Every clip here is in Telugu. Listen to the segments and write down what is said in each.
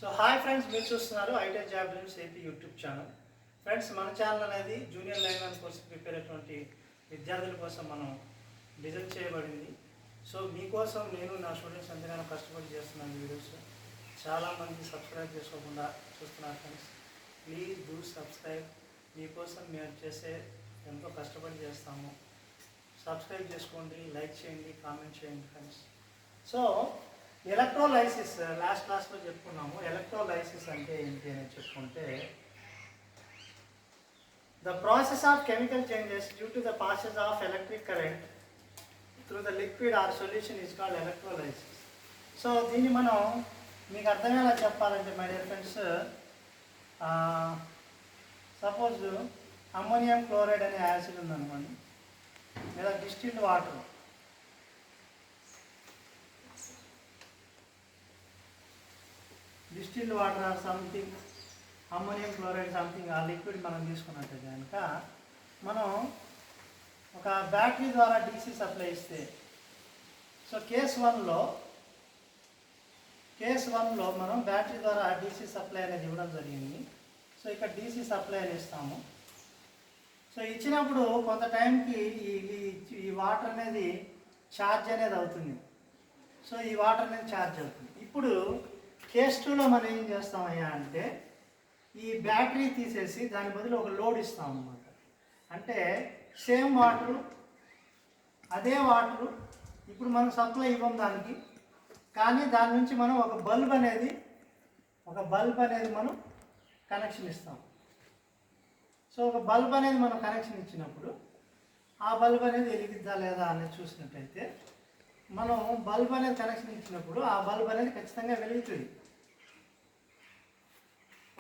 సో హాయ్ ఫ్రెండ్స్, మీరు చూస్తున్నారు iTech job dreams AP YouTube channel. Friends, మన ఛానల్ అనేది జూనియర్ లైన్మెన్ కోసం ప్రిపేర్ అయ్యేటువంటి విద్యార్థుల కోసం మనం డిజైన్ చేయబడింది. సో మీకోసం నేను నా స్టూడెంట్స్ ఎంతగానో కష్టపడి చేస్తున్నాను వీడియోస్. చాలామంది సబ్స్క్రైబ్ చేసుకోకుండా చూస్తున్నారు ఫ్రెండ్స్. Please do subscribe. మీకోసం మేము చేసే ఎంతో కష్టపడి చేస్తాము. సబ్స్క్రైబ్ చేసుకోండి, లైక్ చేయండి, కామెంట్ చేయండి ఫ్రెండ్స్. సో ఎలక్ట్రోలైసిస్ లాస్ట్ క్లాస్లో చెప్పుకున్నాము. ఎలక్ట్రోలైసిస్ అంటే ఏంటి అని చెప్పుకుంటే, the process of chemical changes due to the passes of electric current through the liquid are solution is called electrolysis. So దీన్ని మనం మీకు అర్థమయ్యేలా చెప్పాలంటే my dear friends, suppose ammonium chloride అనే యాసిడ్ ఉందనుకోండి, లేదా distilled water, distilled water or something, ammonium chloride something, ఆ లిక్విడ్ మనం తీసుకున్నట్టు కనుక మనం ఒక బ్యాటరీ ద్వారా డీసీ సప్లై ఇస్తే, సో కేస్ వన్లో మనం బ్యాటరీ ద్వారా డీసీ సప్లై అనేది ఇవ్వడం జరిగింది. సో ఇక్కడ డీసీ సప్లై అని ఇస్తాము. సో ఇచ్చినప్పుడు కొంత టైంకి ఈ వాటర్ అనేది ఛార్జ్ అనేది అవుతుంది. సో ఈ వాటర్ అనేది ఛార్జ్ అవుతుంది. ఇప్పుడు కేస్ 2లో మనం ఏం చేస్తామయ్యా అంటే, ఈ బ్యాటరీ తీసేసి దాని బదులు ఒక లోడ్ ఇస్తాం అన్నమాట. అంటే సేమ్ వాటరు, అదే వాటరు ఇప్పుడు మనం సప్లై ఇవ్వం దానికి, కానీ దాని నుంచి మనం ఒక బల్బ్ అనేది మనం కనెక్షన్ ఇస్తాం. సో ఒక బల్బ్ అనేది మనం కనెక్షన్ ఇచ్చినప్పుడు ఆ బల్బ్ అనేది వెలిగిద్దా లేదా అనేది చూసినట్టయితే, మనం బల్బ్ అనేది కనెక్షన్ ఇచ్చినప్పుడు ఆ బల్బ్ అనేది ఖచ్చితంగా వెలుగుతుంది.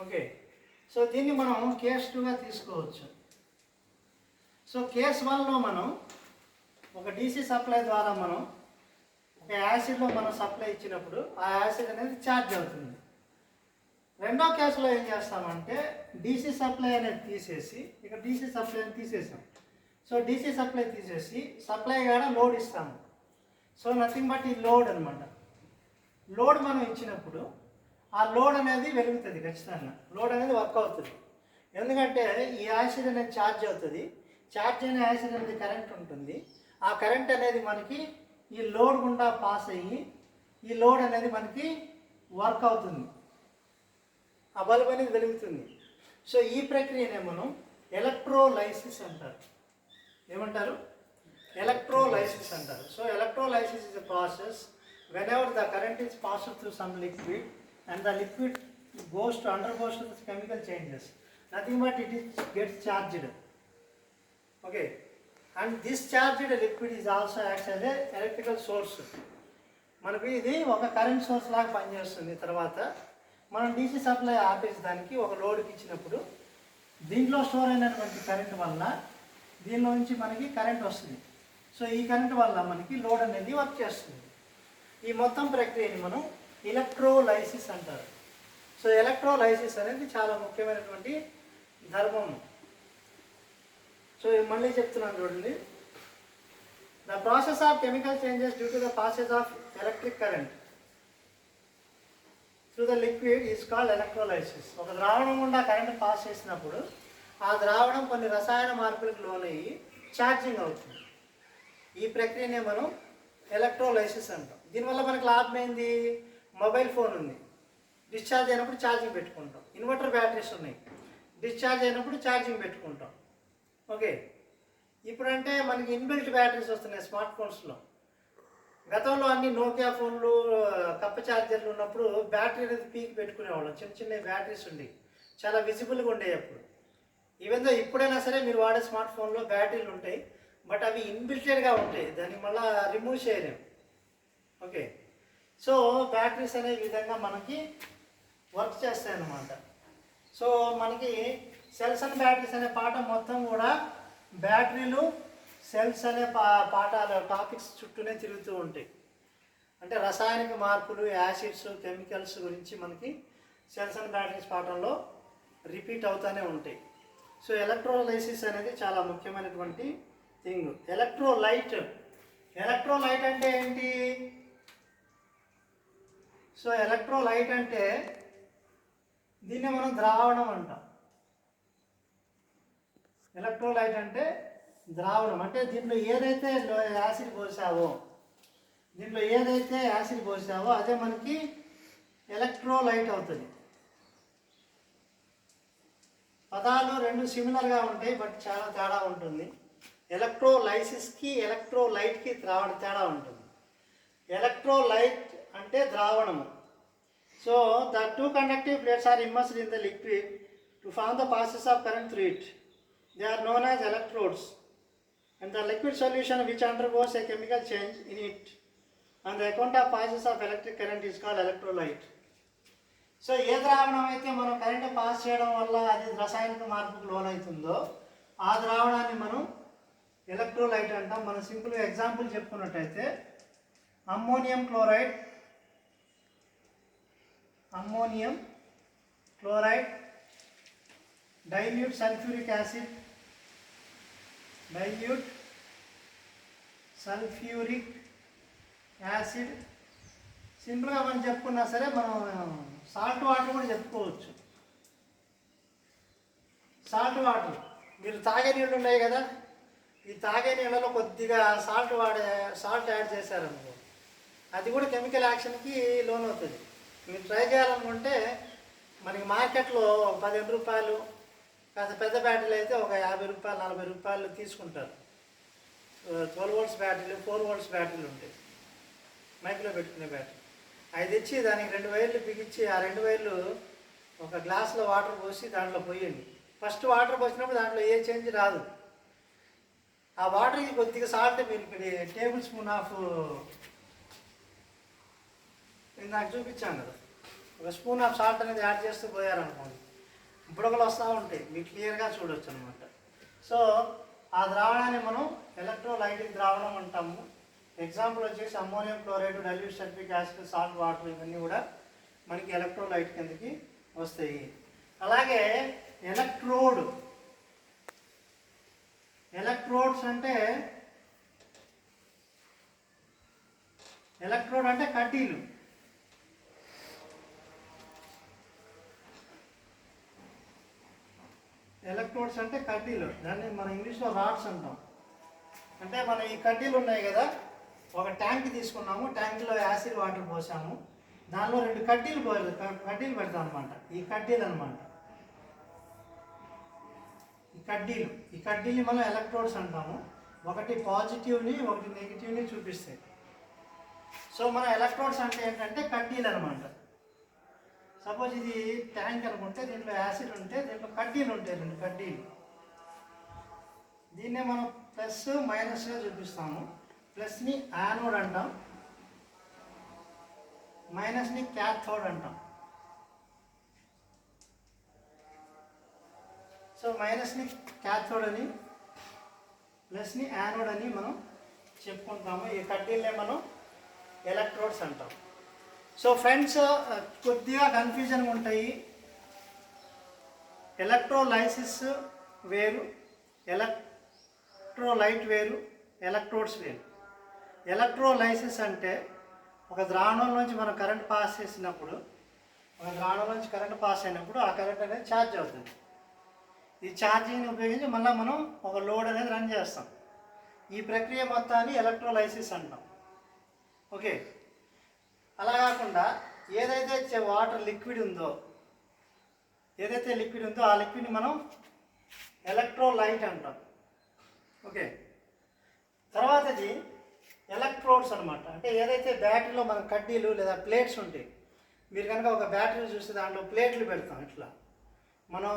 ఓకే, సో దీన్ని మనం కేస్ 2గా తీసుకోవచ్చు. సో కేస్ 1లో మనం ఒక డీసీ సప్లై ద్వారా మనం ఒక యాసిడ్లో మనం సప్లై ఇచ్చినప్పుడు ఆ యాసిడ్ అనేది ఛార్జ్ అవుతుంది. రెండో కేసులో ఏం చేస్తామంటే, డీసీ సప్లై అనేది తీసేసి, ఇక్కడ డీసీ సప్లై అని తీసేసాం. సో డీసీ సప్లై తీసేసి సప్లై కాడ లోడ్ ఇస్తాము. సో నథింగ్ బట్ ఈ లోడ్ అనమాట. లోడ్ మనం ఇచ్చినప్పుడు ఆ లోడ్ అనేది వెలుగుతుంది, ఖచ్చితంగా లోడ్ అనేది వర్క్ అవుతుంది. ఎందుకంటే ఈ యాసిడ్ అనేది ఛార్జ్ అవుతుంది. ఛార్జ్ అయిన యాసిడ్ అనేది కరెంట్ ఉంటుంది. ఆ కరెంట్ అనేది మనకి ఈ లోడ్ గుండా పాస్ అయ్యి ఈ లోడ్ అనేది మనకి వర్క్ అవుతుంది, ఆ బల్బ్ అనేది వెలుగుతుంది. సో ఈ ప్రక్రియనే మనం ఎలక్ట్రోలైసిస్ అంటారు. ఏమంటారు? ఎలక్ట్రోలైసిస్ అంటారు. So electrolysis is a process whenever the current is passed through some liquid and the liquid undergoes to the chemical changes, nothing but gets charged. Okay, and this charged liquid is also acts as a electrical source. మనకి ఇది ఒక కరెంట్ సోర్స్ లాగా పనిచేస్తుంది. తర్వాత మనం డీసీ సప్లై ఆపేసి దానికి ఒక లోడ్కి ఇచ్చినప్పుడు దీంట్లో స్టోర్ అయినటువంటి కరెంట్ వల్ల దీనిలో నుంచి మనకి కరెంట్ వస్తుంది. సో ఈ కరెంట్ వల్ల మనకి లోడ్ అనేది వర్క్ చేస్తుంది. ఈ మొత్తం ప్రక్రియని మనం ఎలక్ట్రోలైసిస్ అంటారు. సో ఎలక్ట్రోలైసిస్ అనేది చాలా ముఖ్యమైనటువంటి ధర్మం. సో మళ్ళీ చెప్తున్నాను చూడండి. The process of chemical changes due to the passes of electric current through the liquid is called electrolysis. ఒక ద్రావణం గుండా కరెంట్ పాస్ చేసినప్పుడు ఆ ద్రావణం కొన్ని రసాయన మార్పులకు లోనయ్యి ఛార్జింగ్ అవుతుంది. ఈ ప్రక్రియనే మనం ఎలక్ట్రోలైసిస్ అంటాం. దీనివల్ల మనకు లాభం ఏంది? మొబైల్ ఫోన్ ఉంది, డిశ్చార్జ్ అయినప్పుడు ఛార్జింగ్ పెట్టుకుంటాం. ఇన్వర్టర్ బ్యాటరీస్ ఉన్నాయి, డిశ్చార్జ్ అయినప్పుడు ఛార్జింగ్ పెట్టుకుంటాం. ఓకే, ఇప్పుడంటే మనకి ఇన్బిల్ట్ బ్యాటరీస్ వస్తున్నాయి స్మార్ట్ ఫోన్స్లో. గతంలో అన్ని నోకియా ఫోన్లు, కప్ప ఛార్జర్లు ఉన్నప్పుడు బ్యాటరీ అనేది పీక్ పెట్టుకునేవాళ్ళం. చిన్న చిన్న బ్యాటరీస్ ఉండేవి, చాలా విజిబుల్గా ఉండేవి అప్పుడు. ఈవెన్ దో ఇప్పుడైనా సరే మీరు వాడే స్మార్ట్ ఫోన్లో బ్యాటరీలు ఉంటాయి, బట్ అవి ఇన్బిల్టెడ్గా ఉంటాయి, దాన్ని మళ్ళీ రిమూవ్ చేయలేము. ఓకే, సో బ్యాటరీస్ అనే విధంగా మనకి వర్క్ చేస్తాయి అన్నమాట. సో మనకి సెల్స్ అండ్ బ్యాటరీస్ అనే పాఠం మొత్తం కూడా బ్యాటరీలు, సెల్స్ అనే పాఠాలు టాపిక్స్ చుట్టూనే తిరుగుతూ ఉంటాయి. అంటే రసాయనిక మార్పులు, యాసిడ్స్, కెమికల్స్ గురించి మనకి సెల్స్ అండ్ బ్యాటరీస్ పాఠంలో రిపీట్ అవుతూనే ఉంటాయి. సో ఎలక్ట్రోలైసిస్ అనేది చాలా ముఖ్యమైనటువంటి థింగ్. ఎలక్ట్రోలైట్ అంటే ఏంటి? సో ఎలక్ట్రోలైట్ అంటే దీన్ని మనం ద్రావణం అంటాం. ఎలక్ట్రోలైట్ అంటే ద్రావణం. అంటే దీంట్లో ఏదైతే యాసిడ్ పోసావో అదే మనకి ఎలక్ట్రోలైట్ అవుతుంది. పదాలు రెండు సిమిలర్గా ఉంటాయి, బట్ చాలా తేడా ఉంటుంది. ఎలక్ట్రోలైసిస్కి ఎలక్ట్రోలైట్కి తేడా ఉంటుంది. ఎలక్ట్రోలైట్ అంటే ద్రావణము. So the two conductive plates are immersed in the liquid to form the passes of current through it. They are known as electrodes. And the liquid solution which undergoes a chemical change in it on the account of passes of electric current is called electrolyte. So ఏ ద్రావణం అయితే మనం కరెంట్ పాస్ చేయడం వల్ల అది రసాయనిక మార్పుకు లోనవుతుందో ఆ ద్రావణాన్ని మనం ఎలక్ట్రోలైట్ అంటాం. మనం సింపుల్గా ఎగ్జాంపుల్ చెప్పుకున్నట్టయితే ammonium chloride, dilute sulphuric acid, సింపుల్గా మనం చెప్పుకున్నా సరే మనం సాల్ట్ వాటర్ కూడా చెప్పుకోవచ్చు. సాల్ట్ వాటర్ మీరు తాగే నీళ్ళు ఉన్నాయి కదా, ఈ తాగే నీళ్ళలో కొద్దిగా సాల్ట్ యాడ్ చేశారనుకో, అది కూడా కెమికల్ యాక్షన్కి లోన్ అవుతుంది. మీరు ట్రై చేయాలనుకుంటే మనకి మార్కెట్లో 15 రూపాయలు, కాస్త పెద్ద బ్యాటరీలు అయితే ఒక 50 రూపాయలు 40 రూపాయలు తీసుకుంటారు. 12 volts బ్యాటరీలు, 4 volts బ్యాటరీలు ఉంటాయి, మైక్లో పెట్టుకునే బ్యాటరీ. అది తెచ్చి దానికి 2 వైర్లు బిగించి ఆ 2 వైర్లు ఒక గ్లాసులో వాటర్ పోసి దాంట్లో పోయండి. ఫస్ట్ వాటర్ పోసినప్పుడు దాంట్లో ఏ చేంజ్ రాదు. ఆ వాటర్కి కొద్దిగా సాల్ట్ మీరు ఇక్కడ టేబుల్ స్పూన్ ఆఫ్ నేను నాకు చూపించాను కదా, ఒక స్పూన్ ఆఫ్ సాల్ట్ అనేది యాడ్ చేస్తూ పోయారనుకోండి, బుడగలు వస్తూ ఉంటాయి, మీకు క్లియర్గా చూడవచ్చు అనమాట. సో ఆ ద్రావణాన్ని మనం ఎలక్ట్రోలైటిక్ ద్రావణం అంటాము. ఎగ్జాంపుల్ వచ్చేసి ammonium chloride, dilute sulphuric acid, salt water, ఇవన్నీ కూడా మనకి ఎలక్ట్రోలైట్ కిందకి వస్తాయి. అలాగే ఎలక్ట్రోడ్స్ అంటే కడ్డీలు. ఎలక్ట్రోడ్స్ అంటే కడ్డీలు, దాన్ని మన ఇంగ్లీష్లో రాడ్స్ అంటాం. అంటే మన ఈ కడ్డీలు ఉన్నాయి కదా, ఒక ట్యాంక్ తీసుకున్నాము, ట్యాంక్లో యాసిడ్ వాటర్ పోసాము, దానిలో 2 కడ్డీలు పెడతాం అనమాట. ఈ కడ్డీలు మనం ఎలక్ట్రోడ్స్ అంటాము. ఒకటి పాజిటివ్ని ఒకటి నెగిటివ్ని చూపిస్తాయి. సో మన ఎలక్ట్రోడ్స్ అంటే ఏంటంటే కడ్డీలు అనమాట. సపోజ్ ఇది ట్యాంక్ అనుకుంటే దీంట్లో యాసిడ్ ఉంటే దీంట్లో కడ్డీలు ఉంటాయి, 2 కడ్డీలు. దీన్నే మనం ప్లస్ మైనస్గా చూపిస్తాము. ప్లస్ని యానోడ్ అంటాం, మైనస్ని క్యాథోడ్ అంటాం. సో మైనస్ని క్యాథోడ్ అని, ప్లస్ని యానోడ్ అని మనం చెప్పుకుంటాము. ఈ కడ్డీలనే మనం ఎలక్ట్రోడ్స్ అంటాం. సో ఫ్రెండ్స్, కొద్దిగా కన్ఫ్యూజన్గా ఉంటాయి. ఎలక్ట్రోలైసిస్ వేరు, ఎలక్ట్రోలైట్ వేరు, ఎలక్ట్రోడ్స్ వేరు. ఎలక్ట్రోలైసిస్ అంటే ఒక ద్రావణంలోంచి మనం కరెంట్ పాస్ అయినప్పుడు ఆ కరెంట్ అనేది ఛార్జ్ అవుతుంది. ఈ ఛార్జింగ్ని ఉపయోగించి మళ్ళీ మనం ఒక లోడ్ అనేది రన్ చేస్తాం. ఈ ప్రక్రియ మొత్తాన్ని ఎలక్ట్రోలైసిస్ అంటాం. ఓకే, అలా కాకుండా ఏదైతే లిక్విడ్ ఉందో ఆ లిక్విడ్ని మనం ఎలక్ట్రోలైట్ అంటాం. ఓకే, తర్వాతది ఎలక్ట్రోడ్స్ అనమాట. అంటే ఏదైతే బ్యాటరీలో మన కడ్డీలు లేదా ప్లేట్స్ ఉంటాయి, మీరు కనుక ఒక బ్యాటరీ చూస్తే దాంట్లో ప్లేట్లు పెడతాం. ఇట్లా మనం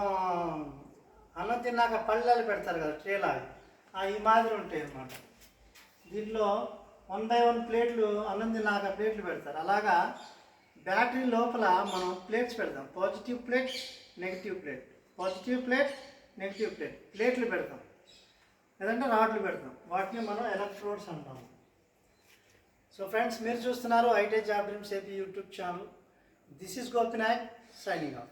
అన్నం తిన్నాక పళ్ళలు పెడతారు కదా, ట్రేలాగా, ఈ మాదిరి ఉంటాయి అన్నమాట. దీంట్లో 1 by 1 ప్లేట్లు అన్నం తిన్నాక ప్లేట్లు పెడతారు. అలాగా బ్యాటరీ లోపల మనం ప్లేట్స్ పెడతాం. పాజిటివ్ ప్లేట్, నెగిటివ్ ప్లేట్, ప్లేట్లు పెడతాం, లేదంటే రాడ్లు పెడతాం. వాటిని మనం ఎలక్ట్రోడ్స్ అంటాం. సో ఫ్రెండ్స్, మీరు చూస్తున్నారు IT job dreams AP YouTube channel. This is Gopinayak signing off.